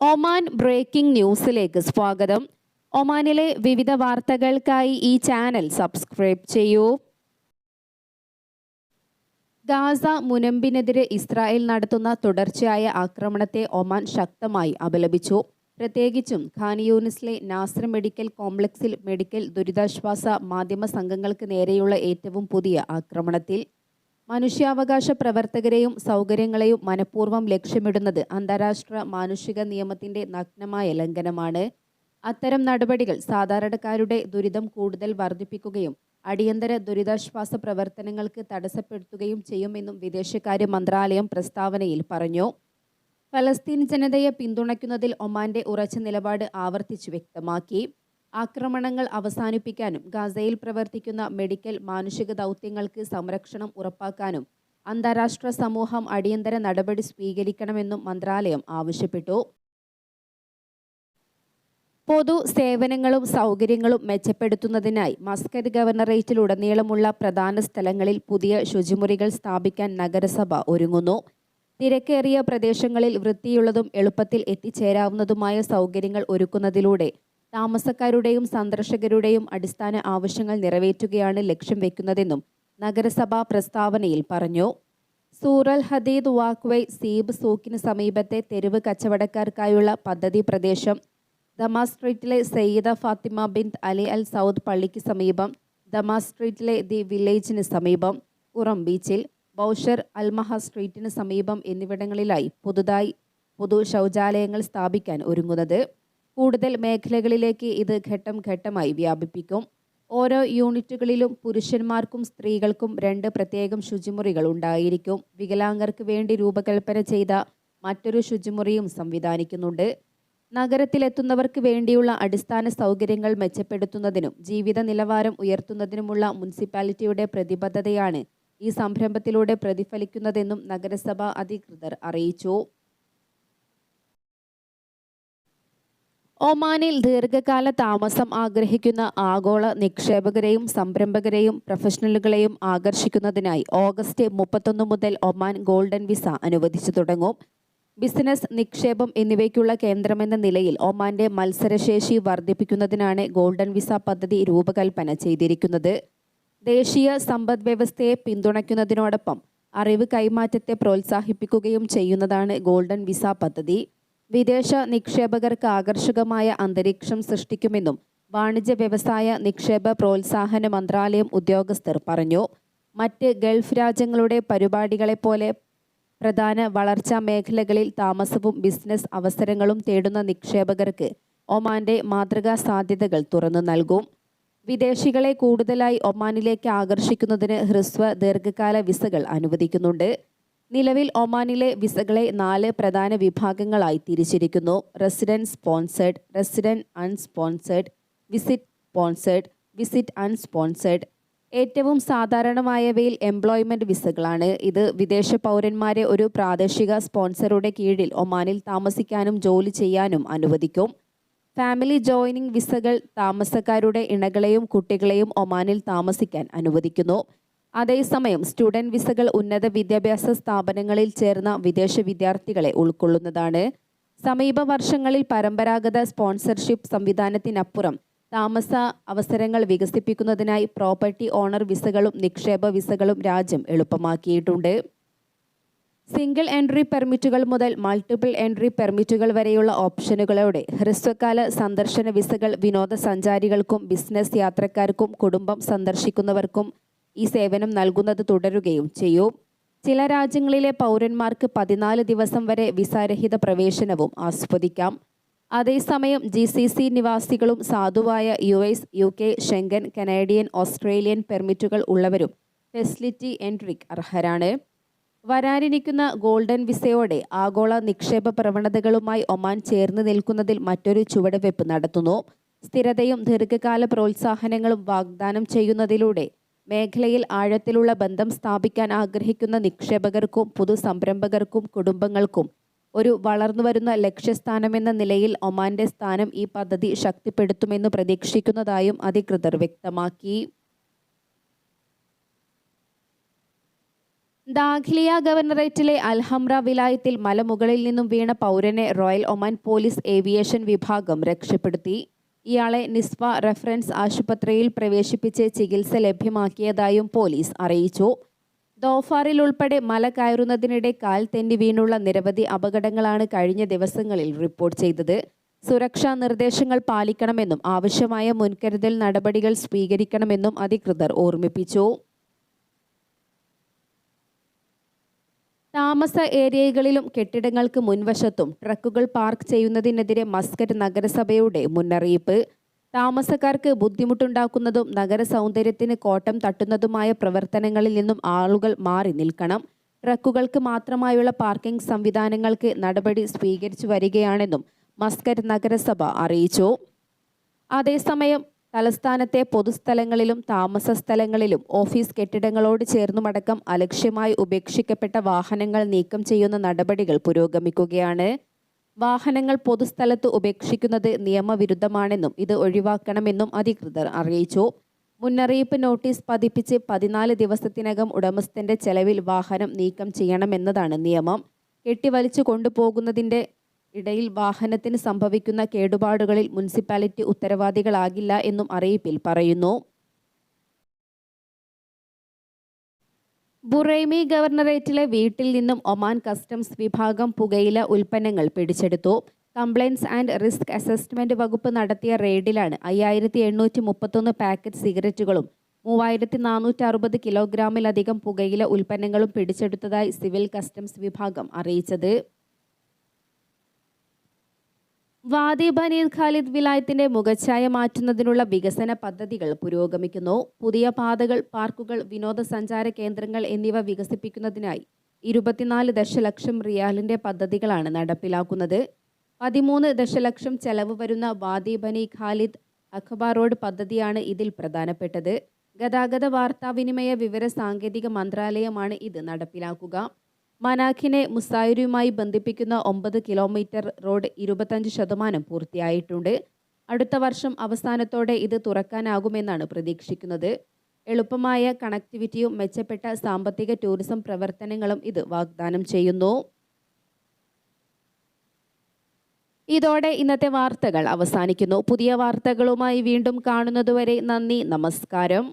Oman breaking ന്യൂസിലേക്ക് സ്വാഗതം. ഒമാനിലെ വിവിധ വാർത്തകൾക്കായി ഈ ചാനൽ സബ്സ്ക്രൈബ് ചെയ്യൂ. ഗാസ മുനമ്പിനെതിരെ ഇസ്രായേൽ നടത്തുന്ന തുടർച്ചയായ ആക്രമണത്തെ ഒമാൻ ശക്തമായി അപലപിച്ചു. പ്രത്യേകിച്ചും ഖാൻ യൂനിസിലെ നാസർ മെഡിക്കൽ കോംപ്ലക്സിൽ മെഡിക്കൽ ദുരിതാശ്വാസ മാധ്യമ സംഘങ്ങൾക്ക് നേരെയുള്ള ഏറ്റവും പുതിയ ആക്രമണത്തിൽ മനുഷ്യാവകാശ പ്രവർത്തകരെയും സൗകര്യങ്ങളെയും മനഃപൂർവ്വം ലക്ഷ്യമിടുന്നത് അന്താരാഷ്ട്ര മാനുഷിക നിയമത്തിന്റെ നഗ്നമായ ലംഘനമാണ്. അത്തരം നടപടികൾ സാധാരണക്കാരുടെ ദുരിതം കൂടുതൽ വർദ്ധിപ്പിക്കുകയും അടിയന്തര ദുരിതാശ്വാസ പ്രവർത്തനങ്ങൾക്ക് തടസ്സപ്പെടുത്തുകയും ചെയ്യുമെന്നും വിദേശകാര്യ മന്ത്രാലയം പ്രസ്താവനയിൽ പറഞ്ഞു. ഫലസ്തീൻ ജനതയെ പിന്തുണയ്ക്കുന്നതിൽ ഒമാന്റെ ഉറച്ച നിലപാട് ആവർത്തിച്ചു വ്യക്തമാക്കി. ആക്രമണങ്ങൾ അവസാനിപ്പിക്കാനും ഗാസയിൽ പ്രവർത്തിക്കുന്ന മെഡിക്കൽ മാനുഷിക ദൗത്യങ്ങൾക്ക് സംരക്ഷണം ഉറപ്പാക്കാനും അന്താരാഷ്ട്ര സമൂഹം അടിയന്തര നടപടി സ്വീകരിക്കണമെന്നും മന്ത്രാലയം ആവശ്യപ്പെട്ടു. പൊതു സേവനങ്ങളും സൗകര്യങ്ങളും മെച്ചപ്പെടുത്തുന്നതിനായി മസ്കറ്റ് ഗവർണറേറ്റിലുടനീളമുള്ള പ്രധാന സ്ഥലങ്ങളിൽ പുതിയ ശുചിമുറികൾ സ്ഥാപിക്കാൻ നഗരസഭ ഒരുങ്ങുന്നു. തിരക്കേറിയ പ്രദേശങ്ങളിൽ വൃത്തിയുള്ളതും എളുപ്പത്തിൽ എത്തിച്ചേരാവുന്നതുമായ സൗകര്യങ്ങൾ ഒരുക്കുന്നതിലൂടെ താമസക്കാരുടെയും സന്ദർശകരുടെയും അടിസ്ഥാന ആവശ്യങ്ങൾ നിറവേറ്റുകയാണ് ലക്ഷ്യം വെക്കുന്നതെന്നും നഗരസഭാ പ്രസ്താവനയിൽ പറഞ്ഞു. സൂറൽ ഹദീദ് വാക്വേ സീബ് സൂക്കിന് സമീപത്തെ തെരുവ് കച്ചവടക്കാർക്കായുള്ള പദ്ധതി പ്രദേശം, ദമാസ് സ്ട്രീറ്റിലെ സയ്യിദ ഫാത്തിമ ബിൻത് അലി അൽ സൗദ് പള്ളിക്ക് സമീപം, ദമാസ് സ്ട്രീറ്റിലെ ദി വില്ലേജിന് സമീപം, ഉറം ബീച്ചിൽ, ബൗഷർ അൽമഹ സ്ട്രീറ്റിന് സമീപം എന്നിവിടങ്ങളിലായി പുതുതായി പൊതു ശൗചാലയങ്ങൾ സ്ഥാപിക്കാൻ ഒരുങ്ങുന്നത്. കൂടുതൽ മേഖലകളിലേക്ക് ഇത് ഘട്ടം ഘട്ടമായി വ്യാപിപ്പിക്കും. ഓരോ യൂണിറ്റുകളിലും പുരുഷന്മാർക്കും സ്ത്രീകൾക്കും 2 പ്രത്യേകം ശുചിമുറികൾ ഉണ്ടായിരിക്കും. വികലാംഗർക്ക് വേണ്ടി രൂപകൽപ്പന ചെയ്ത മറ്റൊരു ശുചിമുറിയും സംവിധാനിക്കുന്നുണ്ട്. നഗരത്തിലെത്തുന്നവർക്ക് വേണ്ടിയുള്ള അടിസ്ഥാന സൗകര്യങ്ങൾ മെച്ചപ്പെടുത്തുന്നതിനും ജീവിത നിലവാരം ഉയർത്തുന്നതിനുമുള്ള മുനിസിപ്പാലിറ്റിയുടെ പ്രതിബദ്ധതയാണ് ഈ സംരംഭത്തിലൂടെ പ്രതിഫലിക്കുന്നതെന്നും നഗരസഭ അധികൃതർ അറിയിച്ചു. ഒമാനിൽ ദീർഘകാല താമസം ആഗ്രഹിക്കുന്ന ആഗോള നിക്ഷേപകരെയും സംരംഭകരെയും പ്രൊഫഷണലുകളെയും ആകർഷിക്കുന്നതിനായി ഓഗസ്റ്റ് 31 മുതൽ ഒമാൻ ഗോൾഡൻ വിസ അനുവദിച്ചു തുടങ്ങും. ബിസിനസ്, നിക്ഷേപം എന്നിവയ്ക്കുള്ള കേന്ദ്രമെന്ന നിലയിൽ ഒമാന്റെ മത്സരശേഷി വർദ്ധിപ്പിക്കുന്നതിനാണ് ഗോൾഡൻ വിസ പദ്ധതി രൂപകൽപ്പന ചെയ്തിരിക്കുന്നത്. ദേശീയ സമ്പദ് വ്യവസ്ഥയെ പിന്തുണയ്ക്കുന്നതിനോടൊപ്പം അറിവ് കൈമാറ്റത്തെ പ്രോത്സാഹിപ്പിക്കുകയും ചെയ്യുന്നതാണ് ഗോൾഡൻ വിസ പദ്ധതി. വിദേശ നിക്ഷേപകർക്ക് ആകർഷകമായ അന്തരീക്ഷം സൃഷ്ടിക്കുമെന്നും വാണിജ്യ വ്യവസായ നിക്ഷേപ പ്രോത്സാഹന മന്ത്രാലയം ഉദ്യോഗസ്ഥർ പറഞ്ഞു. മറ്റ് ഗൾഫ് രാജ്യങ്ങളുടെ പരിപാടികളെപ്പോലെ പ്രധാന വളർച്ചാ മേഖലകളിൽ താമസവും ബിസിനസ് അവസരങ്ങളും തേടുന്ന നിക്ഷേപകർക്ക് ഒമാന്റെ മാതൃകാ സാധ്യതകൾ തുറന്നു നൽകും. വിദേശികളെ കൂടുതലായി ഒമാനിലേക്ക് ആകർഷിക്കുന്നതിന് ഹ്രസ്വ ദീർഘകാല വിസകൾ അനുവദിക്കുന്നുണ്ട്. നിലവിൽ ഒമാനിലെ വിസകളെ 4 പ്രധാന വിഭാഗങ്ങളായി തിരിച്ചിരിക്കുന്നു: resident sponsored, resident unsponsored, visit sponsored, visit unsponsored. ഏറ്റവും സാധാരണമായവയിൽ എംപ്ലോയ്മെന്റ് വിസകളാണ്. ഇത് വിദേശ പൗരന്മാരെ ഒരു പ്രാദേശിക സ്പോൺസറുടെ കീഴിൽ ഒമാനിൽ താമസിക്കാനും ജോലി ചെയ്യാനും അനുവദിക്കും. ഫാമിലി ജോയിനിങ് വിസകൾ താമസക്കാരുടെ ഇണകളെയും കുട്ടികളെയും ഒമാനിൽ താമസിക്കാൻ അനുവദിക്കുന്നു. അതേസമയം സ്റ്റുഡന്റ് വിസകൾ ഉന്നത വിദ്യാഭ്യാസ സ്ഥാപനങ്ങളിൽ ചേർന്ന വിദേശ വിദ്യാർത്ഥികളെ ഉൾക്കൊള്ളുന്നതാണ്. സമീപ വർഷങ്ങളിൽ പരമ്പരാഗത സ്പോൺസർഷിപ്പ് സംവിധാനത്തിനപ്പുറം താമസ അവസരങ്ങൾ വികസിപ്പിക്കുന്നതിനായി പ്രോപ്പർട്ടി ഓണർ വിസകളും നിക്ഷേപ വിസകളും രാജ്യം എളുപ്പമാക്കിയിട്ടുണ്ട്. സിംഗിൾ എൻട്രി പെർമിറ്റുകൾ മുതൽ മൾട്ടിപ്പിൾ എൻട്രി പെർമിറ്റുകൾ വരെയുള്ള ഓപ്ഷനുകളോടെ ഹ്രസ്വകാല സന്ദർശന വിസകൾ വിനോദസഞ്ചാരികൾക്കും ബിസിനസ് യാത്രക്കാർക്കും കുടുംബം സന്ദർശിക്കുന്നവർക്കും ഈ സേവനം നൽകുന്നത് തുടരുകയും ചെയ്യും. ചില രാജ്യങ്ങളിലെ പൗരന്മാർക്ക് 14 ദിവസം വരെ വിസാരഹിത പ്രവേശനവും ആസ്വദിക്കാം. അതേസമയം GCC നിവാസികളും സാധുവായ US, UK, Schengen, Canadian, Australian പെർമിറ്റുകൾ ഉള്ളവരും ഫെസിലിറ്റി എൻട്രിക്ക് അർഹരാണ്. വരാനിരിക്കുന്ന ഗോൾഡൻ വിസയോടെ ആഗോള നിക്ഷേപ പ്രവണതകളുമായി ഒമാൻ ചേർന്ന് നിൽക്കുന്നതിൽ മറ്റൊരു ചുവടുവെപ്പ് നടത്തുന്നു. സ്ഥിരതയും ദീർഘകാല പ്രോത്സാഹനങ്ങളും വാഗ്ദാനം ചെയ്യുന്നതിലൂടെ മേഖലയിൽ ആഴത്തിലുള്ള ബന്ധം സ്ഥാപിക്കാൻ ആഗ്രഹിക്കുന്ന നിക്ഷേപകർക്കും പുതു സംരംഭകർക്കും കുടുംബങ്ങൾക്കും ഒരു വളർന്നുവരുന്ന ലക്ഷ്യസ്ഥാനമെന്ന നിലയിൽ ഒമാന്റെ സ്ഥാനം ഈ പദ്ധതി ശക്തിപ്പെടുത്തുമെന്ന് പ്രതീക്ഷിക്കുന്നതായും അധികൃതർ വ്യക്തമാക്കി. ദാഖിലിയ ഗവർണറേറ്റിലെ അൽഹംറ വിലായത്തിൽ മലമുകളിൽ നിന്നും വീണ പൗരനെ റോയൽ ഒമാൻ പോലീസ് ഏവിയേഷൻ വിഭാഗം രക്ഷപ്പെടുത്തി. ഇയാളെ നിസ്വ റഫറൻസ് ആശുപത്രിയിൽ പ്രവേശിപ്പിച്ച് ചികിത്സ ലഭ്യമാക്കിയതായും പോലീസ് അറിയിച്ചു. ദോഫാറിൽ ഉൾപ്പെടെ മല കയറുന്നതിനിടെ കാൽ തെന്നി വീണുള്ള നിരവധി അപകടങ്ങളാണ് കഴിഞ്ഞ ദിവസങ്ങളിൽ റിപ്പോർട്ട് ചെയ്തത്. സുരക്ഷാ നിർദ്ദേശങ്ങൾ പാലിക്കണമെന്നും ആവശ്യമായ മുൻകരുതൽ നടപടികൾ സ്വീകരിക്കണമെന്നും അധികൃതർ ഓർമ്മിപ്പിച്ചു. താമസ ഏരിയകളിലും കെട്ടിടങ്ങൾക്ക് മുൻവശത്തും ട്രക്കുകൾ പാർക്ക് ചെയ്യുന്നതിനെതിരെ മസ്കറ്റ് നഗരസഭയുടെ മുന്നറിയിപ്പ്. താമസക്കാർക്ക് ബുദ്ധിമുട്ടുണ്ടാക്കുന്നതും നഗര സൗന്ദര്യത്തിന് കോട്ടം തട്ടുന്നതുമായ പ്രവർത്തനങ്ങളിൽ നിന്നും ആളുകൾ മാറി നിൽക്കണം. ട്രക്കുകൾക്ക് മാത്രമായുള്ള പാർക്കിംഗ് സംവിധാനങ്ങൾക്ക് നടപടി സ്വീകരിച്ചു വരികയാണെന്നും മസ്കറ്റ് നഗരസഭ അറിയിച്ചു. അതേസമയം തലസ്ഥാനത്തെ പൊതുസ്ഥലങ്ങളിലും താമസ സ്ഥലങ്ങളിലും ഓഫീസ് കെട്ടിടങ്ങളോട് ചേർന്നുമടക്കം അലക്ഷ്യമായി ഉപേക്ഷിക്കപ്പെട്ട വാഹനങ്ങൾ നീക്കം ചെയ്യുന്ന നടപടികൾ പുരോഗമിക്കുകയാണ്. വാഹനങ്ങൾ പൊതുസ്ഥലത്ത് ഉപേക്ഷിക്കുന്നത് നിയമവിരുദ്ധമാണെന്നും ഇത് ഒഴിവാക്കണമെന്നും അധികൃതർ അറിയിച്ചു. മുന്നറിയിപ്പ് നോട്ടീസ് പതിപ്പിച്ച് 14 ദിവസത്തിനകം ഉടമസ്ഥന്റെ ചെലവിൽ വാഹനം നീക്കം ചെയ്യണമെന്നതാണ് നിയമം. കെട്ടിവലിച്ചു കൊണ്ടുപോകുന്നതിൻ്റെ ഇടയിൽ വാഹനത്തിന് സംഭവിക്കുന്ന കേടുപാടുകളിൽ മുനിസിപ്പാലിറ്റി ഉത്തരവാദികളാകില്ല എന്നും അറിയിപ്പിൽ പറയുന്നു. ബുറൈമി ഗവർണറേറ്റിലെ വീട്ടിൽ നിന്നും ഒമാൻ കസ്റ്റംസ് വിഭാഗം പുകയില ഉൽപ്പന്നങ്ങൾ പിടിച്ചെടുത്തു. കംപ്ലയിൻസ് ആൻഡ് റിസ്ക് അസസ്മെന്റ് വകുപ്പ് നടത്തിയ റെയ്ഡിലാണ് 5831 പാക്കറ്റ് സിഗരറ്റുകളും 3460 കിലോഗ്രാമിലധികം പുകയില ഉൽപ്പന്നങ്ങളും പിടിച്ചെടുത്തതായി സിവിൽ കസ്റ്റംസ് വിഭാഗം അറിയിച്ചത്. വാദി ബനി ഖാലിദ് വിലായത്തിന്റെ മുഖച്ഛായ മാറ്റുന്നതിനുള്ള വികസന പദ്ധതികൾ പുരോഗമിക്കുന്നു. പുതിയ പാതകൾ, പാർക്കുകൾ, വിനോദസഞ്ചാര കേന്ദ്രങ്ങൾ എന്നിവ വികസിപ്പിക്കുന്നതിനായി 24 ദശലക്ഷം റിയാലിന്റെ പദ്ധതികളാണ് നടപ്പിലാക്കുന്നത്. 13 ദശലക്ഷം ചെലവ് വരുന്ന വാദി ബനി ഖാലിദ് അഖബ റോഡ് പദ്ധതിയാണ് ഇതിൽ പ്രധാനപ്പെട്ടത്. ഗതാഗത വാർത്താവിനിമയ വിവര സാങ്കേതിക മന്ത്രാലയമാണ് ഇത് നടപ്പിലാക്കുക. മനാഖിനെ മുസായുരുമായി ബന്ധിപ്പിക്കുന്ന 9 കിലോമീറ്റർ റോഡ് 25% പൂർത്തിയായിട്ടുണ്ട്. അടുത്ത വർഷം അവസാനത്തോടെ ഇത് തുറക്കാനാകുമെന്നാണ് പ്രതീക്ഷിക്കുന്നത്. എളുപ്പമായ കണക്ടിവിറ്റിയും മെച്ചപ്പെട്ട സാമ്പത്തിക ടൂറിസം പ്രവർത്തനങ്ങളും ഇത് വാഗ്ദാനം ചെയ്യുന്നു. ഇതോടെ ഇന്നത്തെ വാർത്തകൾ അവസാനിക്കുന്നു. പുതിയ വാർത്തകളുമായി വീണ്ടും കാണുന്നതുവരെ നന്ദി, നമസ്കാരം.